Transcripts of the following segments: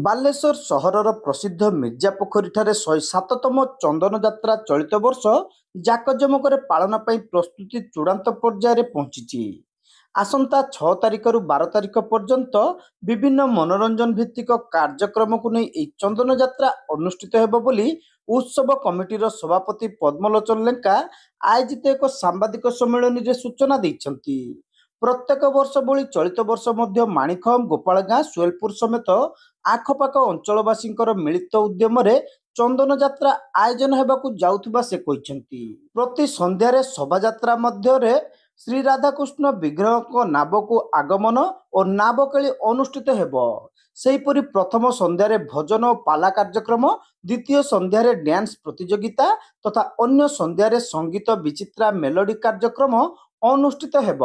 ବାଲେଶ୍ୱର ସହରର ପ୍ରସିଦ୍ଧ ମିର୍ଜାପୋଖରୀଠାରେ 107ତମ ଚନ୍ଦନ ଯାତ୍ରା ଚଳିତ ବର୍ଷ ଜାକଜମକରେ ପାଳନ ପାଇଁ ପ୍ରସ୍ତୁତି ଚୂଡ଼ାନ୍ତ ପର୍ଯ୍ୟାୟରେ ପହଞ୍ଚିଛି। ଆସନ୍ତା 6 ତାରିଖରୁ 12 ତାରିଖ ପର୍ଯ୍ୟନ୍ତ ବିଭିନ୍ନ ମନୋରଞ୍ଜନ ଭିତ୍ତିକ କାର୍ଯ୍ୟକ୍ରମକୁ ନେଇ ଏହି ଚନ୍ଦନ ଯାତ୍ରା ଅନୁଷ୍ଠିତ ହେବ ବୋଲି ଉତ୍ସବ କମିଟିର ସଭାପତି ପଦ୍ମଲୋଚନ ଲେଙ୍କା ଆୟୋଜିତ ଏକ ସାମ୍ବାଦିକ ସମ୍ମିଳନୀରେ ସୂଚନା ଦେଇଛନ୍ତି। ପ୍ରତ୍ୟେକ ବର୍ଷ ଭଳି ଚଳିତ ବର୍ଷ ମଧ୍ୟ ମାଣିଖମ୍, ଗୋପାଳଗାଁ, ସୁଏଲପୁର ସମେତ ଆଖପାଖ ଅଞ୍ଚଳବାସୀଙ୍କର ମିଳିତ ଉଦ୍ୟମରେ ଚନ୍ଦନ ଯାତ୍ରା ଆୟୋଜନ ହେବାକୁ ଯାଉଥିବା ସେ କହିଛନ୍ତି। ପ୍ରତି ସନ୍ଧ୍ୟାରେ ଶୋଭାଯାତ୍ରା ମଧ୍ୟରେ ଶ୍ରୀ ରାଧାକୃଷ୍ଣ ବିଗ୍ରହଙ୍କ ନାବକୁ ଆଗମନ ଓ ନାବକେଳି ଅନୁଷ୍ଠିତ ହେବ। ସେହିପରି ପ୍ରଥମ ସନ୍ଧ୍ୟାରେ ଭଜନ ଓ ପାଲା କାର୍ଯ୍ୟକ୍ରମ, ଦ୍ୱିତୀୟ ସନ୍ଧ୍ୟାରେ ଡ୍ୟାନ୍ସ ପ୍ରତିଯୋଗିତା ତଥା ଅନ୍ୟ ସନ୍ଧ୍ୟାରେ ସଙ୍ଗୀତ ବିଚିତ୍ରା ମେଲୋଡି କାର୍ଯ୍ୟକ୍ରମ ଅନୁଷ୍ଠିତ ହେବ।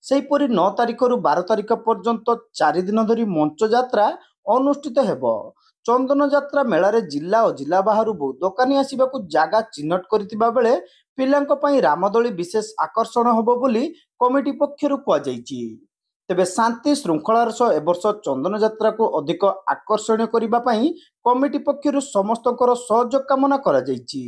ସେହିପରି 9 ତାରିଖରୁ 12 ତାରିଖ ପର୍ଯ୍ୟନ୍ତ 4 ଦିନ ଧରି ମଞ୍ଚ ଯାତ୍ରା ଅନୁଷ୍ଠିତ ହେବ। ଚନ୍ଦନ ଯାତ୍ରା ମେଳାରେ ଜିଲ୍ଲା ଓ ଜିଲ୍ଲା ବାହାରୁ ବହୁ ଦୋକାନୀ ଆସିବାକୁ ଜାଗା ଚିହ୍ନଟ କରିଥିବା ବେଳେ ପିଲାଙ୍କ ପାଇଁ ରାମଦୋଳି ବିଶେଷ ଆକର୍ଷଣ ହେବ ବୋଲି କମିଟି ପକ୍ଷରୁ କୁହାଯାଇଛି। ତେବେ ଶାନ୍ତି ଶୃଙ୍ଖଳାର ସହ ଏବର୍ଷ ଚନ୍ଦନ ଯାତ୍ରାକୁ ଅଧିକ ଆକର୍ଷଣୀୟ କରିବା ପାଇଁ କମିଟି ପକ୍ଷରୁ ସମସ୍ତଙ୍କର ସହଯୋଗ କାମନା କରାଯାଇଛି।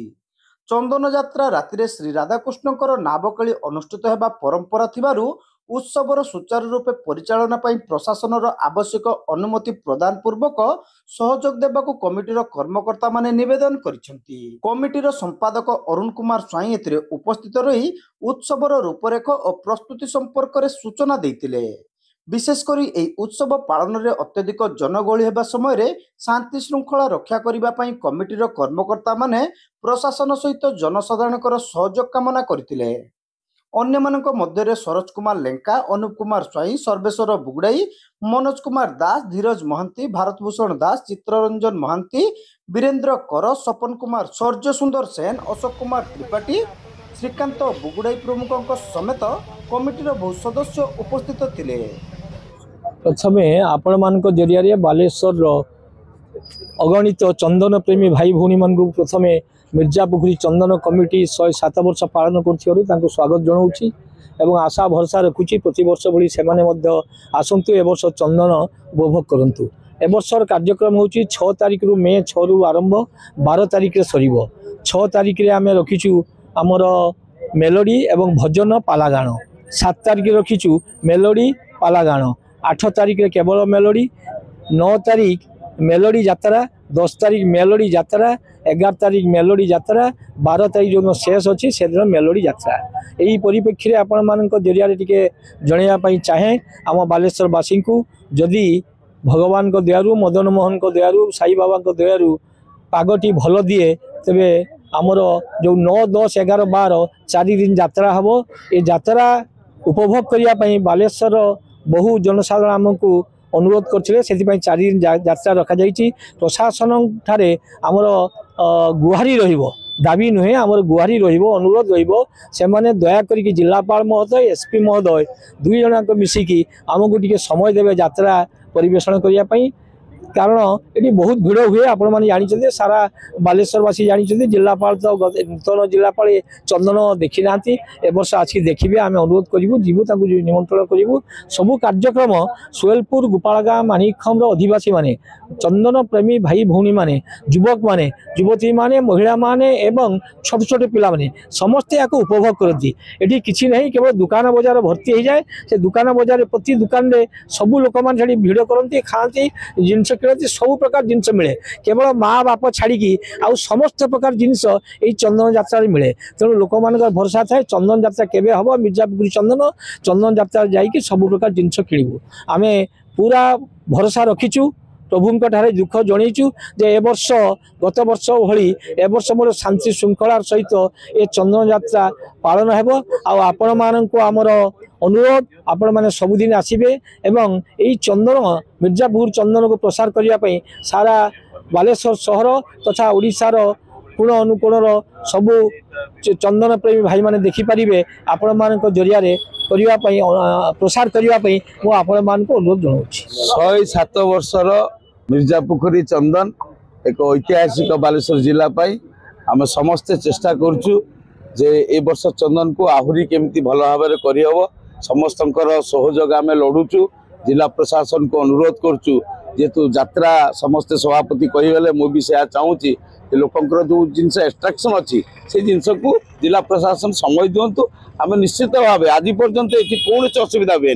ଚନ୍ଦନ ଯାତ୍ରା ରାତିରେ ଶ୍ରୀ ରାଧାକୃଷ୍ଣଙ୍କର ନାବକେଳି ଅନୁଷ୍ଠିତ ହେବା ପରମ୍ପରା ଥିବାରୁ ଉତ୍ସବର ସୁଚାରୁ ରୂପେ ପରିଚାଳନା ପାଇଁ ପ୍ରଶାସନର ଆବଶ୍ୟକ ଅନୁମତି ପ୍ରଦାନ ପୂର୍ବକ ସହଯୋଗ ଦେବାକୁ କମିଟିର କର୍ମକର୍ତ୍ତାମାନେ ନିବେଦନ କରିଛନ୍ତି। କମିଟିର ସମ୍ପାଦକ ଅରୁଣ କୁମାର ସ୍ୱାଇଁ ଏଥିରେ ଉପସ୍ଥିତ ରହି ଉତ୍ସବର ରୂପରେଖ ଓ ପ୍ରସ୍ତୁତି ସମ୍ପର୍କରେ ସୂଚନା ଦେଇଥିଲେ। ବିଶେଷ କରି ଏହି ଉତ୍ସବ ପାଳନରେ ଅତ୍ୟଧିକ ଜନଗହଳି ହେବା ସମୟରେ ଶାନ୍ତି ଶୃଙ୍ଖଳା ରକ୍ଷା କରିବା ପାଇଁ କମିଟିର କର୍ମକର୍ତ୍ତାମାନେ ପ୍ରଶାସନ ସହିତ ଜନସାଧାରଣଙ୍କର ସହଯୋଗ କାମନା କରିଥିଲେ। ଅନ୍ୟମାନଙ୍କ ମଧ୍ୟରେ ସରୋଜ କୁମାର ଲେଙ୍କା, ଅନୁପ କୁମାର ସ୍ୱାଇଁ, ସର୍ବେଶ୍ୱର ବୁଗୁଡାଇ, ମନୋଜ କୁମାର ଦାସ, ଧୀରଜ ମହାନ୍ତି, ଭାରତ ଭୂଷଣ ଦାସ, ଚିତ୍ରରଞ୍ଜନ ମହାନ୍ତି, ବୀରେନ୍ଦ୍ର କର, ସପନ କୁମାର, ସୌର୍ଯ୍ୟ ସୁନ୍ଦର ସେନ, ଅଶୋକ କୁମାର ତ୍ରିପାଠୀ, ଶ୍ରୀକାନ୍ତ ବୁଗୁଡାଇ ପ୍ରମୁଖଙ୍କ ସମେତ କମିଟିର ବହୁ ସଦସ୍ୟ ଉପସ୍ଥିତ ଥିଲେ। प्रथमे आपण मान जरिया बालेश्वर अगणित चंदन प्रेमी भाई भौणी मान प्रथमे मिर्जापोखरी चंदन कमिटी 107 वर्ष पालन कर स्वागत जनाऊँगी एवं आशा भरसा रखुची प्रति वर्ष भली से आसतु ए वर्ष चंदन उपभोग करूँ। ए वर्षर कार्यक्रम हूँ 6 तारिख रु मे 6 रु आरंभ 12 तारिख सर 6 तारिख आम रखीचु आमर मेलोडी एवं भजन पालागाण 7 तारिख रखीचु मेलोडी पालागाण 8 तारिख केवल मेलोडी 9 तारिख मेलोडी यात्रा 10 तारिख मेलोडी यात्रा 11 तारिख मेलोडी यात्रा 12 तारिख जो शेष अच्छी से दिन मेलोडी यात्रा। यही परिप्रेक्षी में आपण मान जरिया टे जनवाई चाहे आम बालेश्वरवासी को जदि भगवान को दयारु मदन मोहन को दयारु साई बाबा को दयारु पागटी भल दिए तेरे आमर जो 9, 10, 11, 12 4 दिन यात्रा हम ये यात्रा उपभोग करने बालेश्वर बहु जनसाधारण आमको अनुरोध करते 4 दिन यात्रा रखा जाइए। प्रशासन ठारे आमर गुहारी रहिबो दाबी नुहे आमर गुहारी रहिबो अनुरोध रहिबो से माने दया करिक जिलापाल महोदय एसपी महोदय 2 जन मिसिकी आमको टिके समय देवे यात्रा परिवेषण करिया पई कारण ये बहुत भिड़ हुए आपण मैंने जानते सारा बालेश्वरवासी जानते जिलापाल तो नूतन जिलापाल चंदन देखी ना ए वर्ष आसिक देखिए आम अनुरोध करूँ जीवु निमंत्रण करूँ सबू कार्यक्रम सुएलपुर गोपालगाँ माणिकखम अधिवासी माने चंदन प्रेमी भाई भौणी माने युवक माने युवती माने महिला माने एवं छोट छोट पिला माने समस्ते या उपभोग करती ये किसी नहीं केवल दुकान बजार भर्ती हो जाए से दुकान बजार प्रति दुकान में सबू लोक मैंने भिड़ करती खाती जिनस सब प्रकार जिनस मिले केवल माँ बाप छाड़ी आउ समस्त प्रकार जिनस ये चंदन यात्रा मिले तेणु लोक मान भरोसा थाए चंदन यात्रा केवे हम मिर्जापोखरी चंदन यात्रा जाकि सब प्रकार जिनस किणु आम पूरा भरोसा रखीचु प्रभु ठारे दुख जनईचु जे ए वर्ष गत वर्ष भली ए वर्ष मोर शांति श्रृंखलार सहित ये चंदन यात्रा पालन हेबो आपण मानक आमर अनुरोध आपण माने सबुदिन आसिबे एवं यही चंदन मिर्जापुर चंदन को प्रसार करने सारा बालेश्वर सहर तथा ओडिशार कोण अनुकोणर सबू चंदन प्रेमी भाई माने देखिपारे आपण मान जरिया करने प्रसार करने आपण मान अनुरोध जनाऊँगी। 107 वर्षर मिर्जापोखरी चंदन एक ऐतिहासिक बालेश्वर जिला आम समस्ते चेष्टा करुचु जे ए वर्ष चंदन को आहुरी केमती भल भाव करहब समस्त सहयोग आम लड़ुचु जिला प्रशासन को अनुरोध करुचु जेहेतु यात्रा समस्ते सभापति कहीगले मुझे से चाहूँगी लोकंर जो जिनस एक्सट्राक्शन अच्छी से जिनस को जिला प्रशासन समय दिंतु आम निश्चित भाव आज पर्यंत ये कौन असुविधा हुए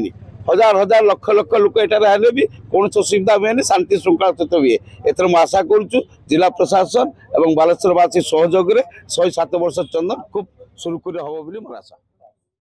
हजार हजार लक्ष लक्ष लोक एटार भी कौन असुविधा हुए शांति श्रृंखला सहित हुए एथर मुझे आशा करुचु जिला प्रशासन और बालेश्वरवासी सहयोग 107 वर्ष चंदन खूब सुरखुरी हम बोली मोर आशा।